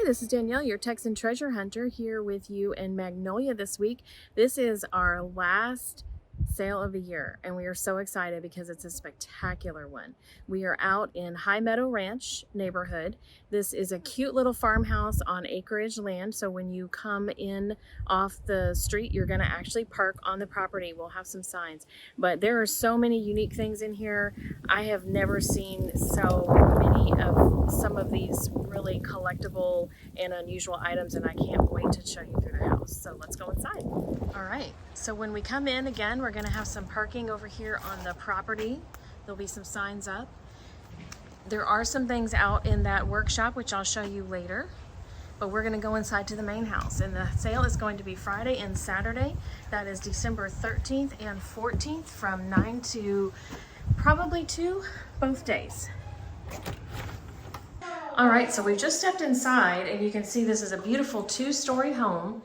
this is Danielle, your Texan treasure hunter, here with you in Magnolia this week. This is our last sale of the year, and we are so excited because it's a spectacular one. We are out in High Meadow Ranch neighborhood. This is a cute little farmhouse on acreage land, so when you come in off the street, you're going to actually park on the property. We'll have some signs, but there are so many unique things in here. I have never seen so many of some of these really collectible and unusual items, and I can't wait to show you through the house. So let's go inside. All right, so when we come in again, we're going to have some parking over here on the property. There'll be some signs up. There are some things out in that workshop, which I'll show you later, but we're going to go inside to the main house, and the sale is going to be Friday and Saturday. That is December 13th and 14th from 9 to probably 2, both days. All right, so we've just stepped inside, and you can see this is a beautiful 2-story home.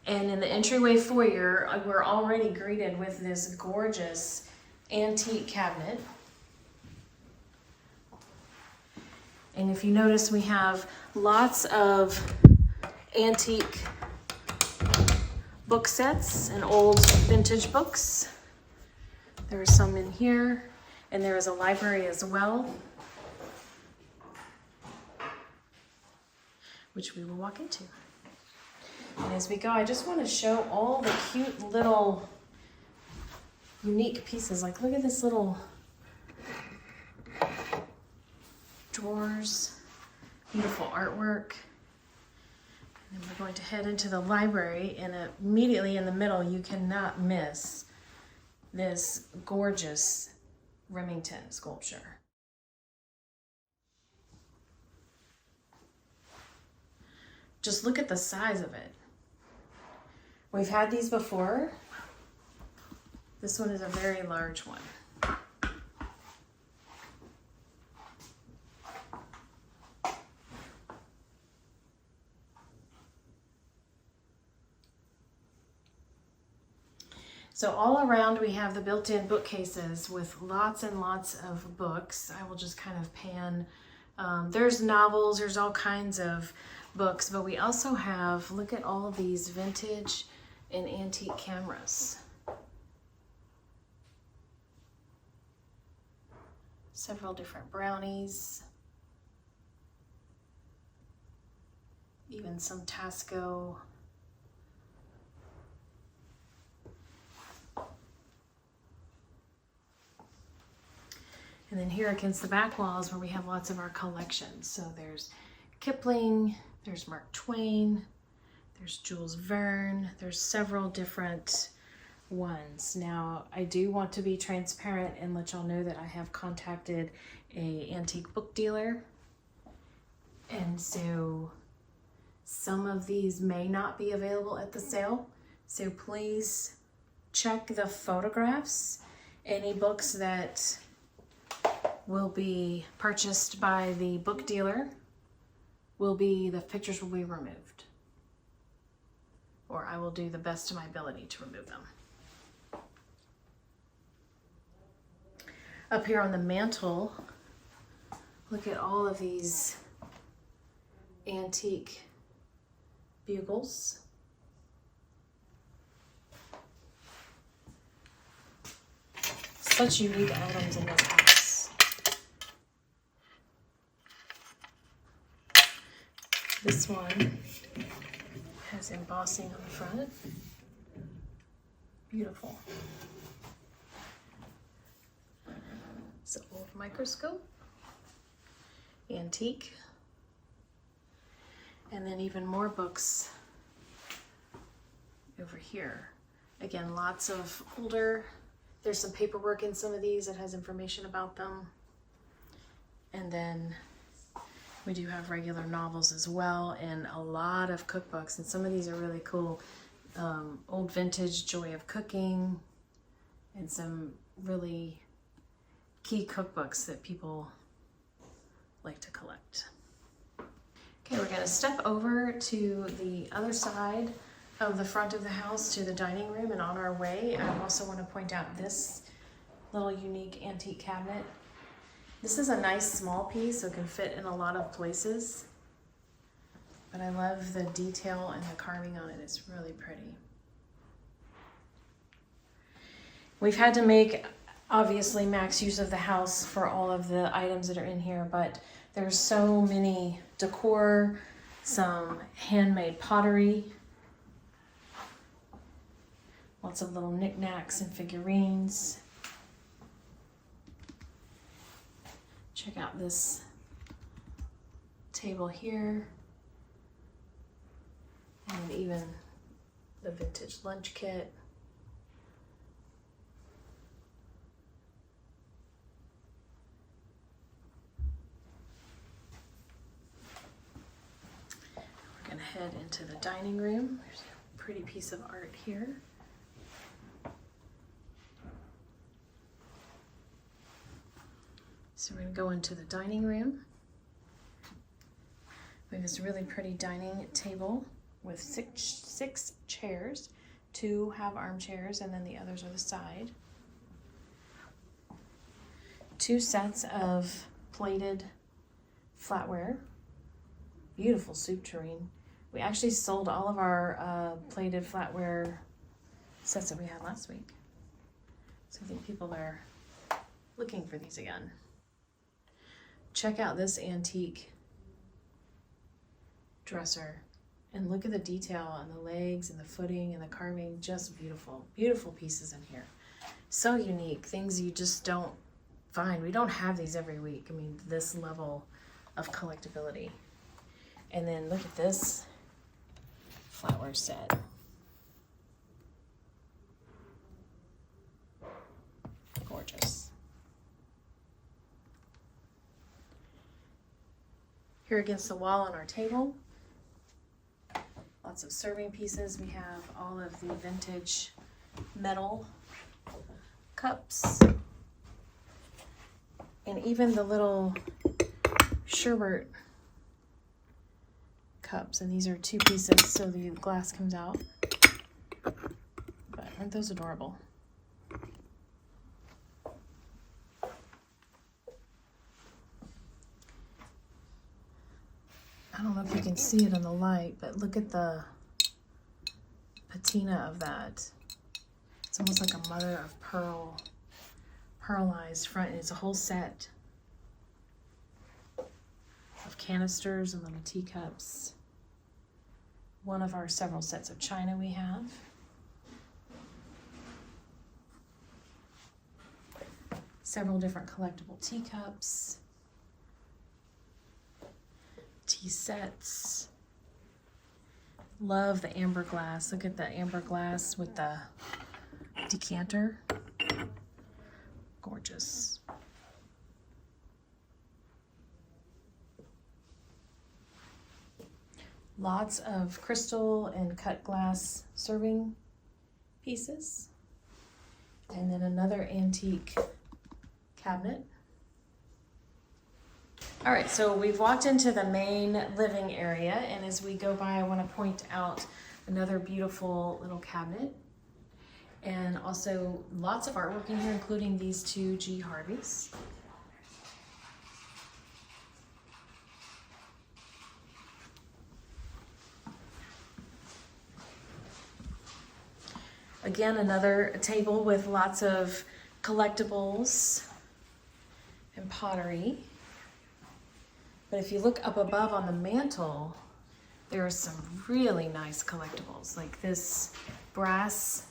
And in the entryway foyer, we're already greeted with this gorgeous antique cabinet. And if you notice, we have lots of antique book sets and old vintage books. There are some in here, and there is a library as well, which we will walk into. And as we go, I just want to show all the cute little unique pieces. Like, look at this little drawers, beautiful artwork. And then we're going to head into the library, and immediately in the middle, you cannot miss this gorgeous Remington sculpture. Just look at the size of it. We've had these before. This one is a very large one. So all around we have the built-in bookcases with lots and lots of books. I will just kind of pan. There's novels, there's all kinds of books, but we also have, look at all of these vintage and antique cameras. Several different brownies. Even some Tasco. And then here against the back walls where we have lots of our collections. So there's Kipling, there's Mark Twain, there's Jules Verne, there's several different ones. Now, I do want to be transparent and let y'all know that I have contacted an antique book dealer. And so some of these may not be available at the sale. So please check the photographs. Any books that will be purchased by the book dealer the pictures will be removed, or I will do the best of my ability to remove them. Up here on the mantle, look at all of these antique bugles. Such unique items in this house. This one has embossing on the front. Beautiful. It's an old microscope. Antique. And then even more books over here. Again, lots of older. There's some paperwork in some of these that has information about them. And then we do have regular novels as well, and a lot of cookbooks, and some of these are really cool. Old vintage Joy of Cooking, and some really key cookbooks that people like to collect. Okay, we're gonna step over to the other side of the front of the house to the dining room, and on our way, I also want to point out this little unique antique cabinet. This is a nice small piece, so it can fit in a lot of places. But I love the detail and the carving on it. It's really pretty. We've had to make, obviously, max use of the house for all of the items that are in here, but there's so many decor, some handmade pottery, lots of little knickknacks and figurines. Check out this table here, and even the vintage lunch kit. We're going to head into the dining room. There's a pretty piece of art here. So we're going to go into the dining room. We have this really pretty dining table with six chairs. 2 have armchairs and then the others are the side. 2 sets of plated flatware. Beautiful soup tureen. We actually sold all of our plated flatware sets that we had last week. So I think people are looking for these again. Check out this antique dresser and look at the detail on the legs and the footing and the carving. Just beautiful, beautiful pieces in here. So unique, things you just don't find. We don't have these every week. I mean, this level of collectability. And then look at this flatware set. Gorgeous. Here against the wall on our table, lots of serving pieces. We have all of the vintage metal cups and even the little sherbet cups. And these are 2 pieces, so the glass comes out. But aren't those adorable? I don't know if you can see it in the light, but look at the patina of that. It's almost like a mother of pearl, pearlized front. And it's a whole set of canisters and little teacups. One of our several sets of china we have. Several different collectible teacups. Tea sets. Love the amber glass. Look at the amber glass with the decanter. Gorgeous. Lots of crystal and cut glass serving pieces. And then another antique cabinet. All right, so we've walked into the main living area, and as we go by, I want to point out another beautiful little cabinet, and also lots of artwork in here, including these 2 G. Harveys. Again, another table with lots of collectibles and pottery. But if you look up above on the mantle, there are some really nice collectibles, like this brass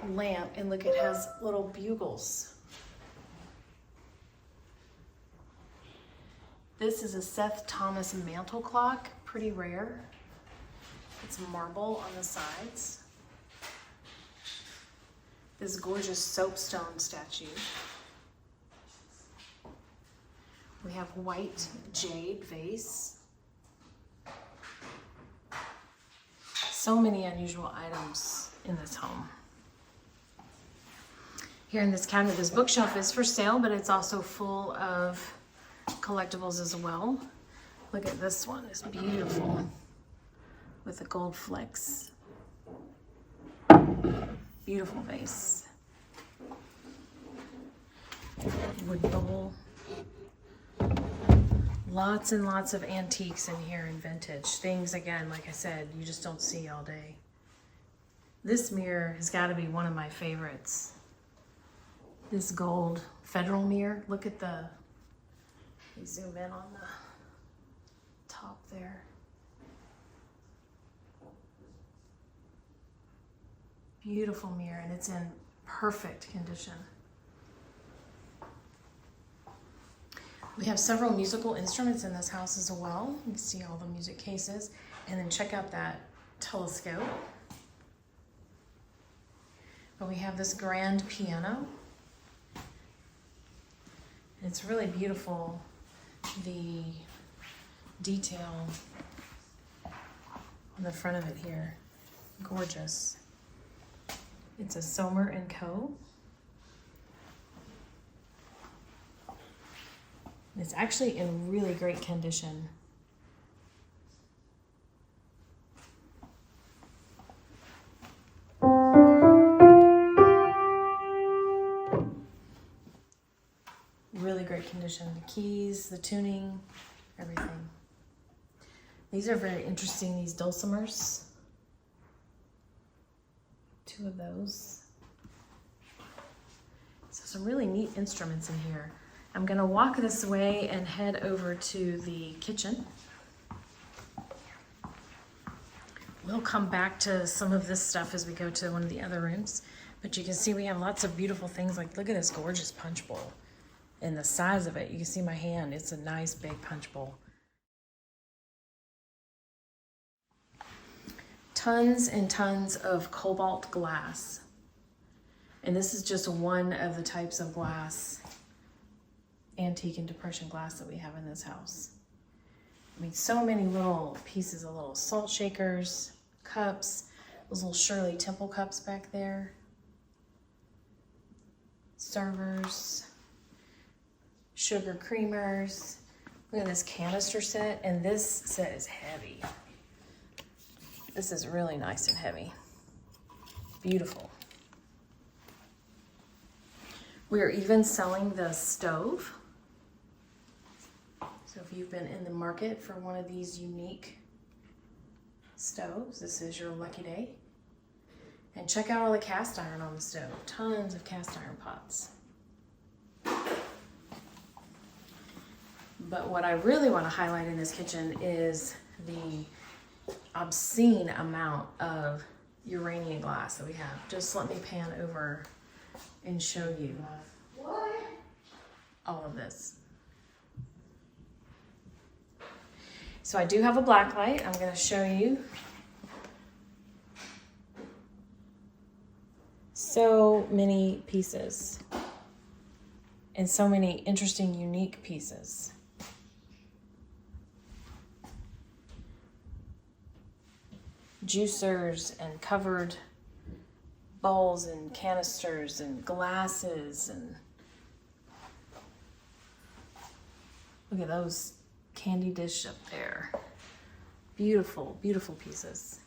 lamp, and look, it has little bugles. This is a Seth Thomas mantle clock, pretty rare. It's marble on the sides. This gorgeous soapstone statue. We have white jade vase. So many unusual items in this home. Here in this cabinet, this bookshelf is for sale, but it's also full of collectibles as well. Look at this one, it's beautiful with the gold flecks. Beautiful vase. Wood bowl. Lots and lots of antiques in here and vintage. Things, again, like I said, you just don't see all day. This mirror has got to be one of my favorites. This gold federal mirror. Look at the, you zoom in on the top there. Beautiful mirror, and it's in perfect condition. We have several musical instruments in this house as well. You can see all the music cases. And then check out that telescope. But we have this grand piano. It's really beautiful, the detail on the front of it here. Gorgeous. It's a Sommer & Co. It's actually in really great condition. Really great condition. The keys, the tuning, everything. These are very interesting, these dulcimers. 2 of those. So some really neat instruments in here. I'm gonna walk this way and head over to the kitchen. We'll come back to some of this stuff as we go to one of the other rooms, but you can see we have lots of beautiful things. Like, look at this gorgeous punch bowl and the size of it. You can see my hand, it's a nice big punch bowl. Tons and tons of cobalt glass. And this is just one of the types of glass, antique and depression glass, that we have in this house. I mean, so many little pieces of little salt shakers, cups, those little Shirley Temple cups back there, servers, sugar creamers. Look at this canister set, and this set is heavy. This is really nice and heavy. Beautiful. We're even selling the stove. So if you've been in the market for one of these unique stoves, this is your lucky day. And check out all the cast iron on the stove. Tons of cast iron pots. But what I really want to highlight in this kitchen is the obscene amount of uranium glass that we have. Just let me pan over and show you all of this. So I do have a black light. I'm going to show you. So many pieces and so many interesting, unique pieces. Juicers and covered bowls and canisters and glasses, and look at those candy dish up there. Beautiful, beautiful pieces.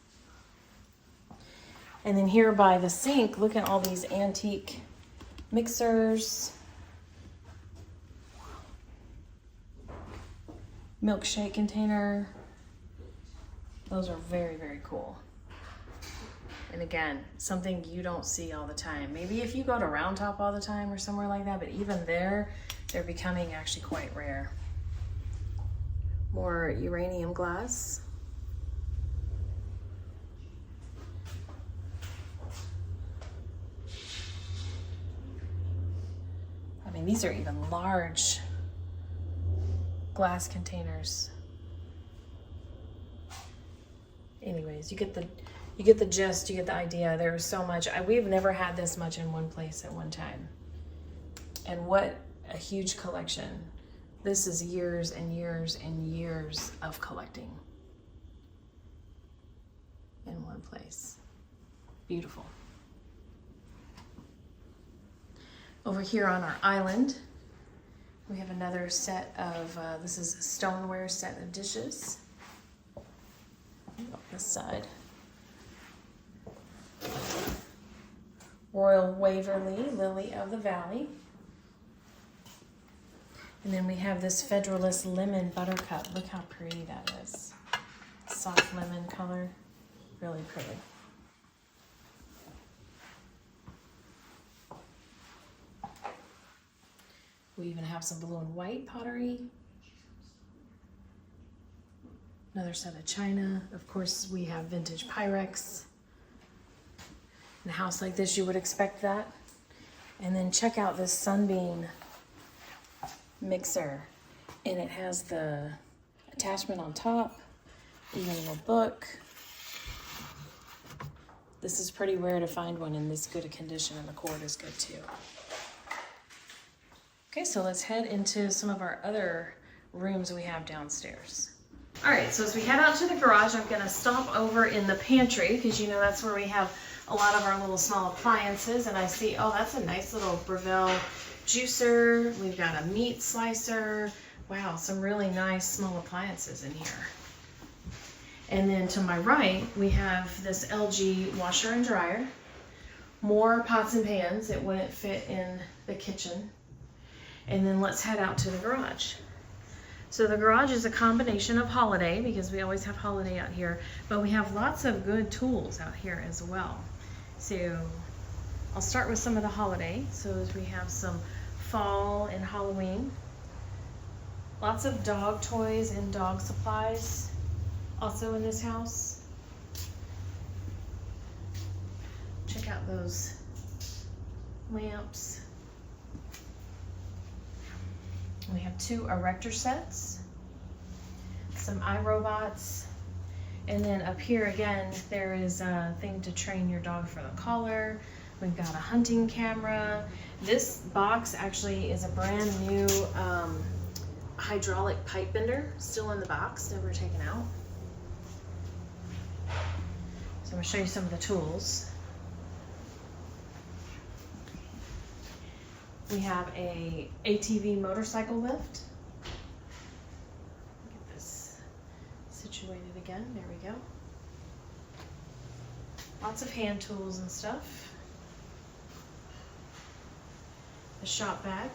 And then here by the sink, look at all these antique mixers, milkshake container. Those are very, very cool. And again, something you don't see all the time. Maybe if you go to Round Top all the time or somewhere like that, but even there, they're becoming actually quite rare. More uranium glass. I mean, these are even large glass containers. Anyways, you get the gist, you get the idea. There's so much. We've never had this much in one place at one time. And what a huge collection. This is years and years and years of collecting in one place. Beautiful. Over here on our island, we have another set of, this is a stoneware set of dishes. This side. Royal Waverly, Lily of the Valley. And then we have this Federalist Lemon Buttercup. Look how pretty that is. Soft lemon color. Really pretty. We even have some blue and white pottery. Another set of china. Of course, we have vintage Pyrex. In a house like this, you would expect that. And then check out this Sunbeam mixer. And it has the attachment on top, even a little book. This is pretty rare to find one in this good a condition, and the cord is good too. Okay, so let's head into some of our other rooms we have downstairs. All right, so as we head out to the garage, I'm gonna stop over in the pantry because you know that's where we have a lot of our little small appliances. And I see, oh, that's a nice little Breville juicer. We've got a meat slicer. Wow, some really nice small appliances in here. And then to my right, we have this LG washer and dryer. More pots and pans that wouldn't fit in the kitchen. And then let's head out to the garage. So the garage is a combination of Holiday, because we always have Holiday out here, but we have lots of good tools out here as well. So I'll start with some of the Holiday. So as we have some fall and Halloween. Lots of dog toys and dog supplies also in this house. Check out those lamps. We have 2 erector sets, some iRobots, and then up here again there is a thing to train your dog for the collar. We've got a hunting camera. This box actually is a brand new hydraulic pipe bender, still in the box, never taken out. So I'm going to show you some of the tools. We have a ATV motorcycle lift. Get this situated again. There we go. Lots of hand tools and stuff. The shop vac.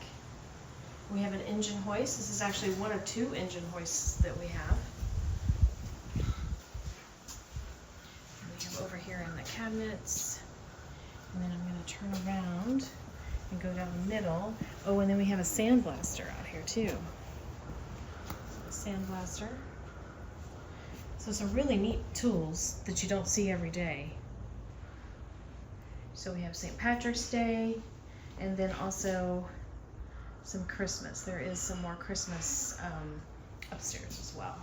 We have an engine hoist. This is actually one of 2 engine hoists that we have. And we have over here in the cabinets. And then I'm going to turn around and go down the middle. Oh, and then we have a sandblaster out here too. Sandblaster. So some really neat tools that you don't see every day. So we have St. Patrick's Day, and then also some Christmas. There is some more Christmas upstairs as well.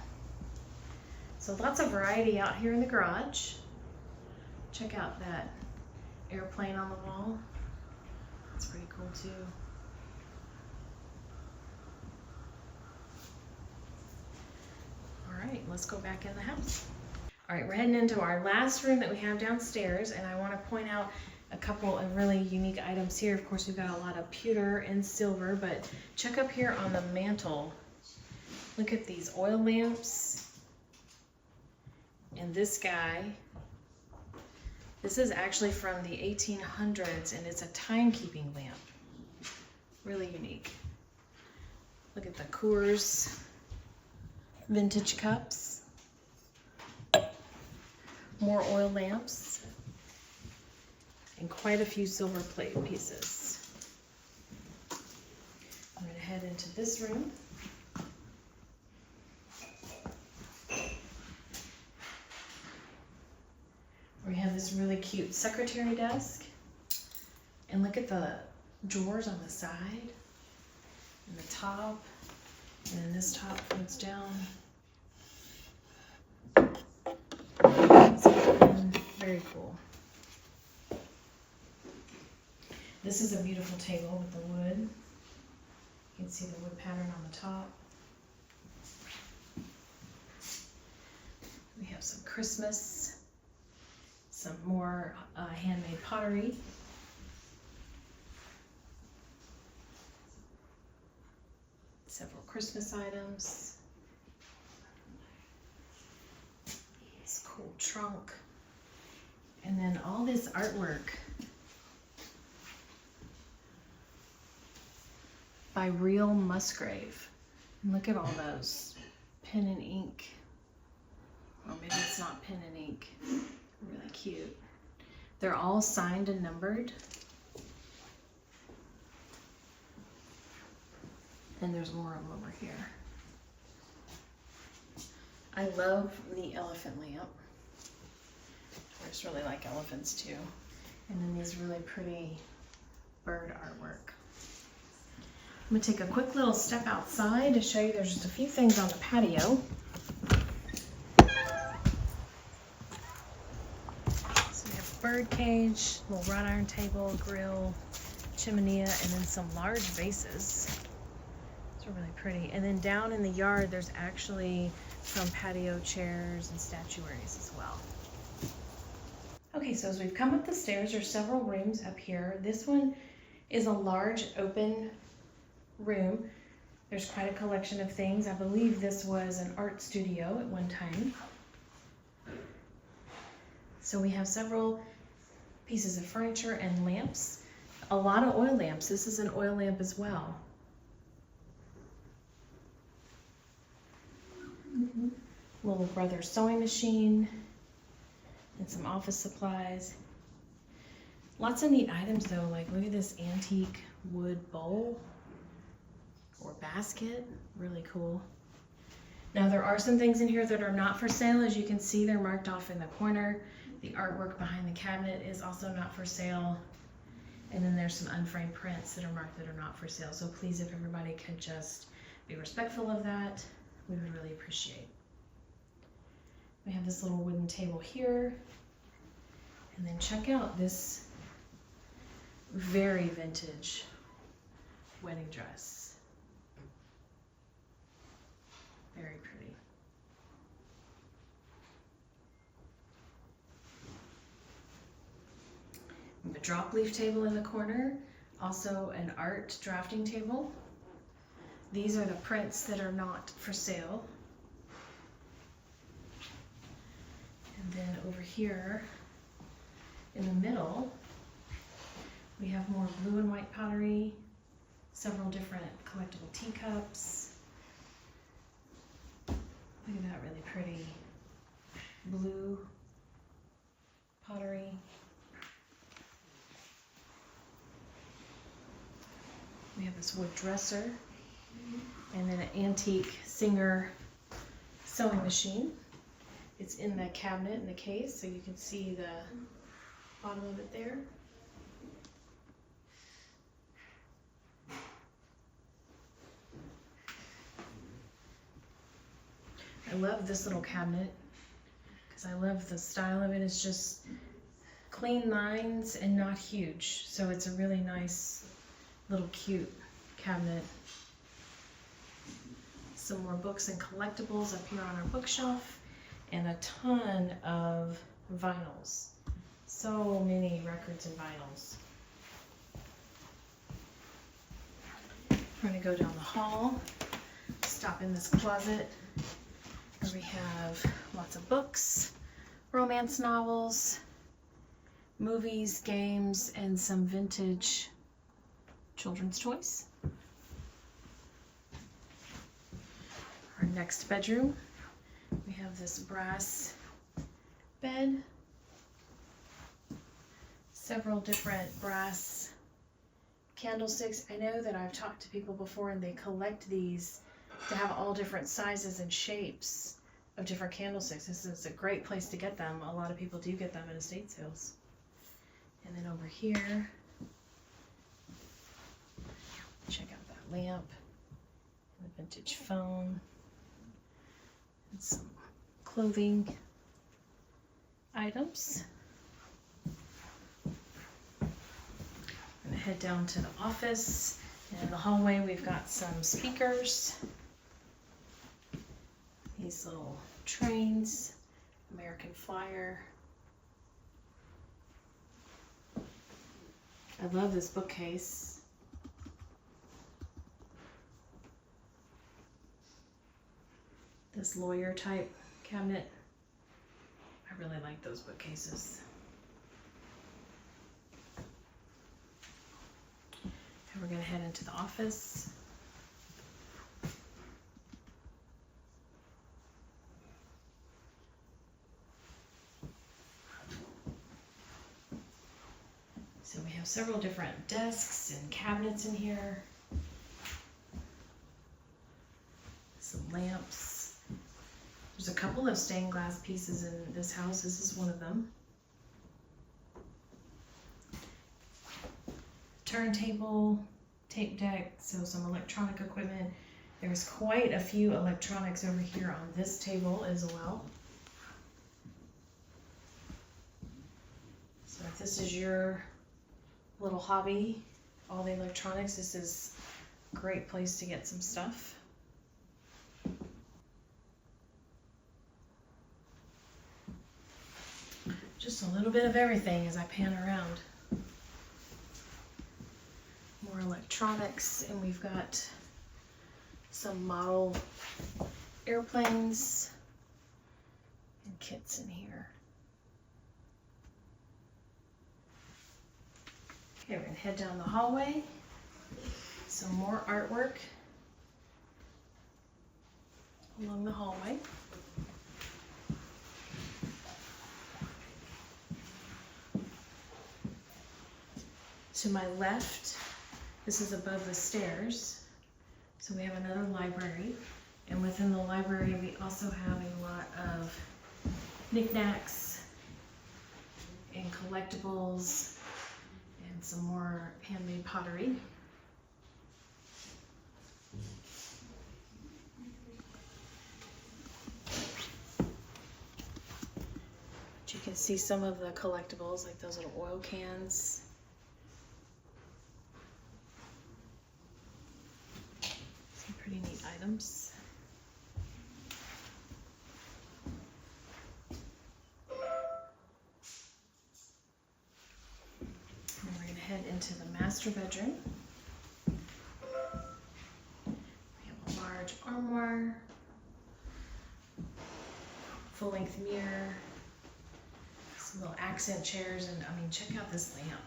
So lots of variety out here in the garage. Check out that airplane on the wall. That's pretty cool too. All right, let's go back in the house. All right, we're heading into our last room that we have downstairs, and I want to point out a couple of really unique items here. Of course, we've got a lot of pewter and silver, but check up here on the mantle. Look at these oil lamps. And this guy. This is actually from the 1800s, and it's a timekeeping lamp. Really unique. Look at the Coors vintage cups. More oil lamps. And quite a few silver plate pieces. I'm going to head into this room. We have this really cute secretary desk. And look at the drawers on the side and the top. And then this top folds down. Very cool. This is a beautiful table with the wood. You can see the wood pattern on the top. We have some Christmas, some more handmade pottery. Several Christmas items. This cool trunk. And then all this artwork. by Real Musgrave. And look at all those. Pen and ink. Or maybe it's not pen and ink. Really cute. They're all signed and numbered. And there's more of them over here. I love the elephant lamp. I just really like elephants too. And then these really pretty bird artwork. I'm gonna take a quick little step outside to show you there's just a few things on the patio. So we have bird cage, little wrought iron table, grill, chimenea, and then some large vases. These are really pretty. And then down in the yard, there's actually some patio chairs and statuaries as well. Okay, so as we've come up the stairs, there's several rooms up here. This one is a large open room. There's quite a collection of things. I believe this was an art studio at one time. So we have several pieces of furniture and lamps. A lot of oil lamps. This is an oil lamp as well. Little brother sewing machine and some office supplies. Lots of neat items though, like look at this antique wood bowl or basket, really cool. Now there are some things in here that are not for sale. As you can see, they're marked off in the corner. The artwork behind the cabinet is also not for sale. And then there's some unframed prints that are marked that are not for sale. So please, if everybody could just be respectful of that, we would really appreciate. We have this little wooden table here. And then check out this very vintage wedding dress. Very pretty. We have a drop leaf table in the corner, also an art drafting table. These are the prints that are not for sale. And then over here in the middle, we have more blue and white pottery, several different collectible teacups. Look at that really pretty blue pottery. We have this wood dresser and then an antique Singer sewing machine. It's in the cabinet in the case, so you can see the bottom of it there. I love this little cabinet because I love the style of it. It's just clean lines and not huge. So it's a really nice little cute cabinet. Some more books and collectibles up here on our bookshelf and a ton of vinyls. So many records and vinyls. We're going to go down the hall, stop in this closet. We have lots of books, romance novels, movies, games, and some vintage children's toys. Our next bedroom, we have this brass bed, several different brass candlesticks. I know that I've talked to people before and they collect these to have all different sizes and shapes of different candlesticks. This is a great place to get them. A lot of people do get them at estate sales. And then over here, check out that lamp, the vintage phone, and some clothing items. I'm gonna head down to the office. And in the hallway, we've got some speakers. These little trains, American Flyer. I love this bookcase. This lawyer type cabinet. I really like those bookcases. And we're gonna head into the office. have several different desks and cabinets in here. Some lamps. There's a couple of stained glass pieces in this house. This is one of them. Turntable, tape deck, so some electronic equipment. There's quite a few electronics over here on this table as well. So if this is your little hobby, all the electronics, this is a great place to get some stuff. Just a little bit of everything as I pan around. More electronics, and we've got some model airplanes and kits in here. Okay, we're gonna head down the hallway. Some more artwork along the hallway. To my left, this is above the stairs. So we have another library. And within the library, we also have a lot of knickknacks and collectibles and some more handmade pottery. But you can see some of the collectibles, like those little oil cans. Pretty neat items. And we're going to head into the master bedroom. We have a large armoire, full-length mirror, some little accent chairs, and I mean, check out this lamp.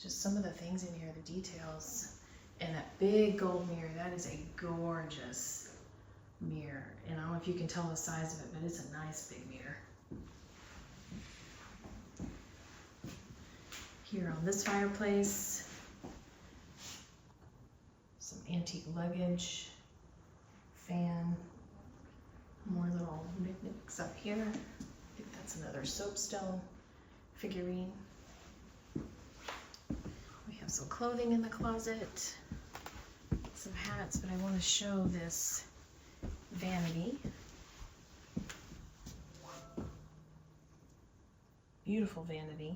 Just some of the things in here, the details. And that big gold mirror, that is a gorgeous mirror. And I don't know if you can tell the size of it, but it's a nice big mirror. Here on this fireplace, some antique luggage, fan, more little knickknacks up here. I think that's another soapstone figurine. We have some clothing in the closet. Some hats, but I want to show this vanity. Beautiful vanity.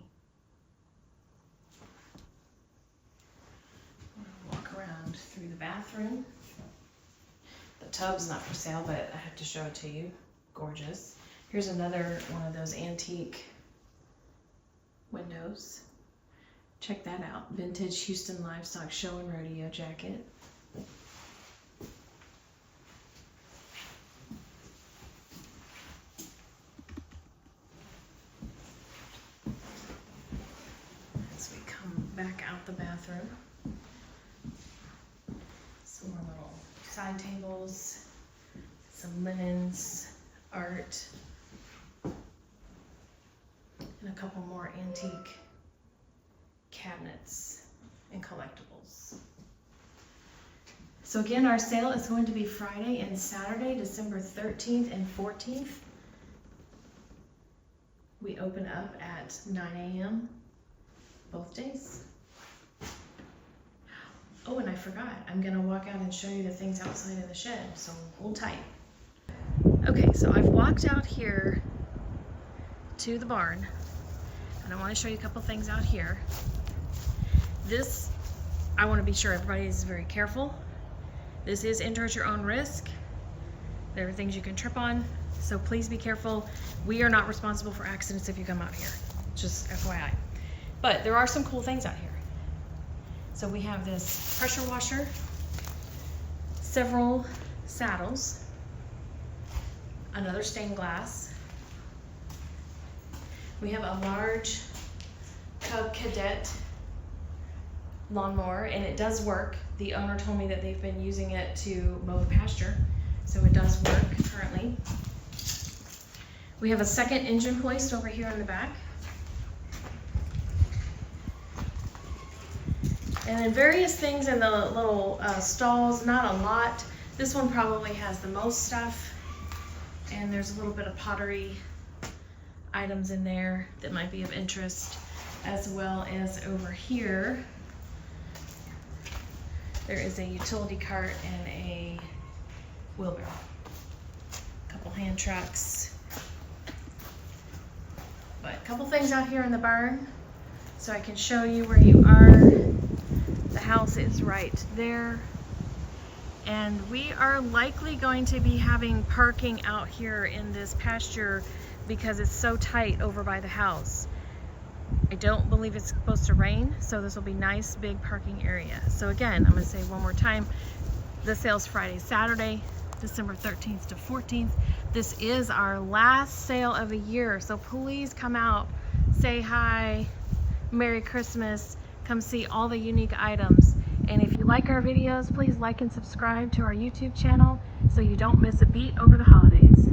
I'm going to walk around through the bathroom. The tub's not for sale, but I have to show it to you. Gorgeous. Here's another one of those antique windows. Check that out. Vintage Houston Livestock Show and Rodeo jacket. As we come back out the bathroom, some more little side tables, some linens, art, and a couple more antique cabinets and collectibles. So again, our sale is going to be Friday and Saturday, December 13th and 14th. We open up at 9 a.m. both days. Oh, and I forgot. I'm gonna walk out and show you the things outside of the shed, so hold tight. Okay, so I've walked out here to the barn, and I want to show you a couple things out here. This, I want to be sure everybody is very careful. This is enter at your own risk. There are things you can trip on, so please be careful. We are not responsible for accidents if you come out here, just FYI. But there are some cool things out here. So we have this pressure washer, several saddles, another stained glass. We have a large Cub Cadet lawnmower, and it does work. The owner told me that they've been using it to mow the pasture, so it does work currently. We have a second engine hoist over here in the back. And then various things in the little stalls, not a lot. This one probably has the most stuff. And there's a little bit of pottery items in there that might be of interest, as well as over here there is a utility cart and a wheelbarrow, a couple hand trucks, but a couple things out here in the barn so I can show you where you are. The house is right there, and we are likely going to be having parking out here in this pasture because it's so tight over by the house. I don't believe it's supposed to rain, so this will be nice big parking area. So again, I'm going to say one more time, the sale's Friday, Saturday, December 13th to 14th. This is our last sale of the year, so please come out, say hi, Merry Christmas, come see all the unique items. And if you like our videos, please like and subscribe to our YouTube channel so you don't miss a beat over the holidays.